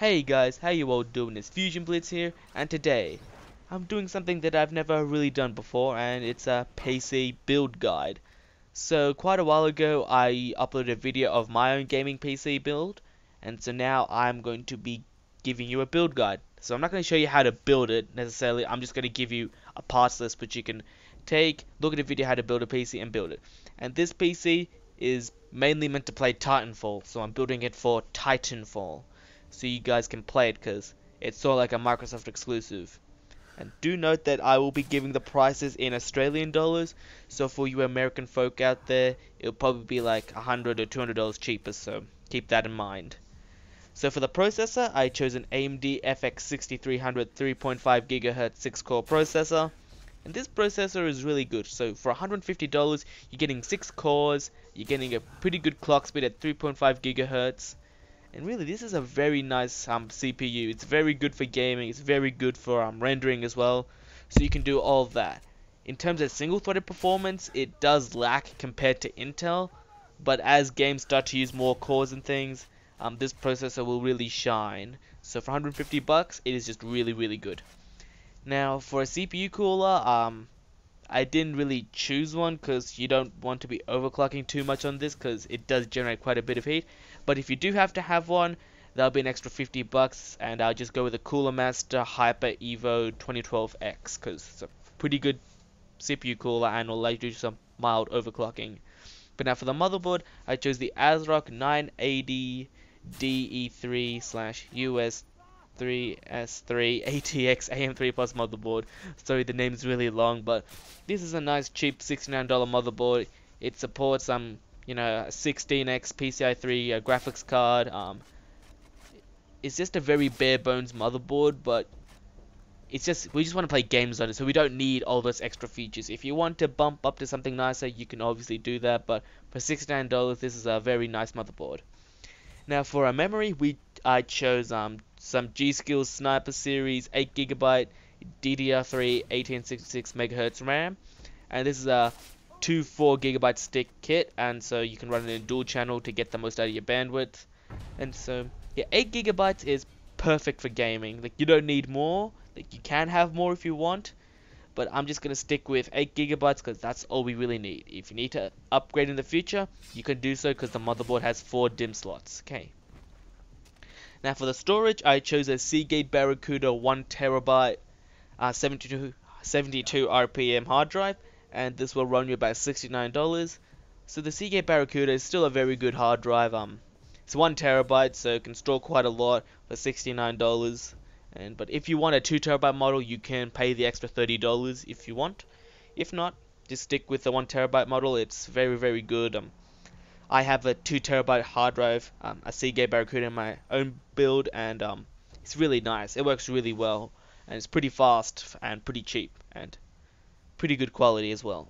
Hey guys, how you all doing? It's Fusion Blitz here, and today I'm doing something that I've never really done before, and it's a PC build guide. So quite a while ago I uploaded a video of my own gaming PC build, and so now I'm going to be giving you a build guide. So I'm not going to show you how to build it necessarily, I'm just going to give you a parts list which you can take, look at a video how to build a PC and build it. And this PC is mainly meant to play Titanfall, so I'm building it for Titanfall, so you guys can play it because it's sort of like a Microsoft exclusive. And do note that I will be giving the prices in Australian dollars, so for you American folk out there, it'll probably be like $100 or $200 cheaper, so keep that in mind. So for the processor, I chose an AMD FX 6300 3.5 GHz 6-core processor. And this processor is really good. So for $150, you're getting 6 cores, you're getting a pretty good clock speed at 3.5 GHz. And really, this is a very nice CPU. It's very good for gaming. It's very good for rendering as well. So you can do all of that. In terms of single-threaded performance, it does lack compared to Intel. But as games start to use more cores and things, this processor will really shine. So for $150, it is just really, really good. Now, for a CPU cooler, I didn't really choose one because you don't want to be overclocking too much on this because it does generate quite a bit of heat. But if you do have to have one, that'll be an extra $50, and I'll just go with a Cooler Master Hyper Evo 2012X because it's a pretty good CPU cooler and will allow you to do some mild overclocking. But now for the motherboard, I chose the ASRock 980 DE3/US3S3 ATX AM3 Plus motherboard. Sorry, the name's really long, but this is a nice cheap $69 motherboard. It supports a 16x PCI 3 graphics card. It's just a very bare bones motherboard, but we just want to play games on it, so we don't need all those extra features. If you want to bump up to something nicer, you can obviously do that, but for $69, this is a very nice motherboard. Now for our memory, I chose some G.Skill Sniper Series 8GB DDR3 1866 MHz RAM, and this is a 4GB stick kit, and so you can run it in dual channel to get the most out of your bandwidth. And so yeah, 8GB is perfect for gaming. Like, you don't need more. Like, you can have more if you want, but I'm just gonna stick with 8GB because that's all we really need. If you need to upgrade in the future, you can do so because the motherboard has 4 DIMM slots. Okay. Now for the storage, I chose a Seagate Barracuda 1TB 72 RPM hard drive, and this will run you about $69. So the Seagate Barracuda is still a very good hard drive. It's 1TB, so it can store quite a lot for $69. But if you want a 2TB model, you can pay the extra $30 if you want. If not, just stick with the 1TB model. It's very, very good. I have a 2TB hard drive, a Seagate Barracuda in my own build, and it's really nice. It works really well, and it's pretty fast and pretty cheap and pretty good quality as well.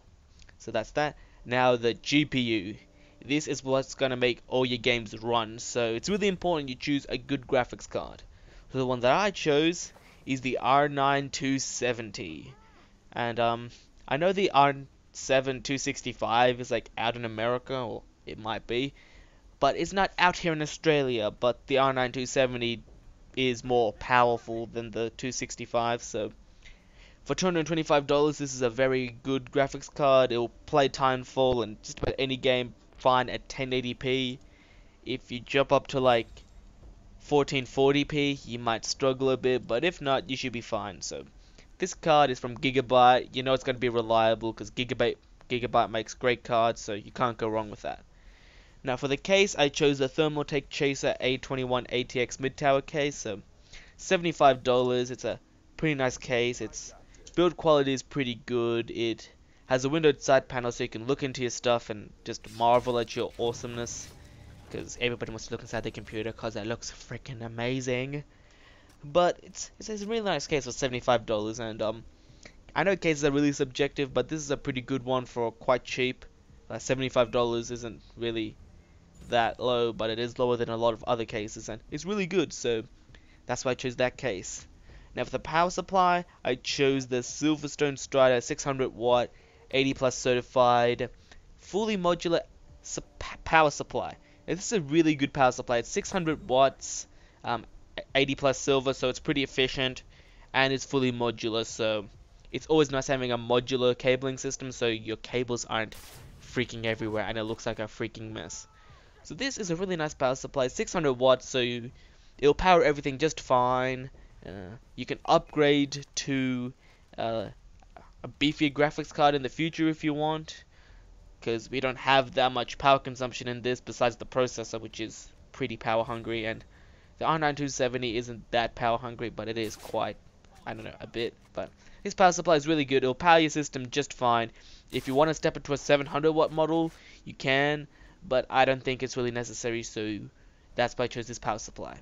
So that's that. Now the GPU. This is what's gonna make all your games run. So it's really important you choose a good graphics card. So the one that I chose is the R9 270, and I know the R7 265 is like out in America, or it might be, but it's not out here in Australia. But the R9 270 is more powerful than the 265, so for $225, this is a very good graphics card. It will play Titanfall and just about any game fine at 1080p. If you jump up to like 1440p, you might struggle a bit, but if not, you should be fine. So this card is from Gigabyte. You know it's going to be reliable because Gigabyte makes great cards, so you can't go wrong with that. Now for the case, I chose the Thermaltake Chaser A21 ATX mid-tower case, so $75. It's a pretty nice case. Its build quality is pretty good. It has a windowed side panel so you can look into your stuff and just marvel at your awesomeness, because everybody wants to look inside the computer because it looks freaking amazing. But it's a really nice case for $75, and I know cases are really subjective, but this is a pretty good one for quite cheap. $75 isn't really that low, but it is lower than a lot of other cases, and it's really good, so that's why I chose that case. Now for the power supply, I chose the Silverstone Strider 600 watt 80 plus certified fully modular power supply. Now, this is a really good power supply. It's 600 watts, 80 plus silver, so it's pretty efficient, and it's fully modular, so it's always nice having a modular cabling system so your cables aren't freaking everywhere and it looks like a freaking mess. So this is a really nice power supply, 600 watts, so it'll power everything just fine. You can upgrade to a beefier graphics card in the future if you want, because we don't have that much power consumption in this besides the processor, which is pretty power hungry, and the R9 270 isn't that power hungry, but it is quite, I don't know, a bit. But this power supply is really good. It'll power your system just fine. If you want to step into a 700 watt model, you can, but I don't think it's really necessary, so that's why I chose this power supply.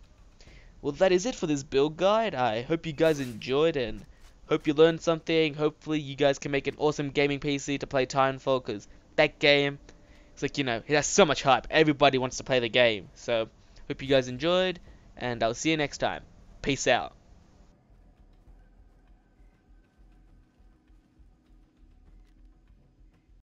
Well, that is it for this build guide. I hope you guys enjoyed and hope you learned something. Hopefully you guys can make an awesome gaming PC to play Titanfall, because that game, it's like, you know, it has so much hype. Everybody wants to play the game. So hope you guys enjoyed, and I'll see you next time. Peace out.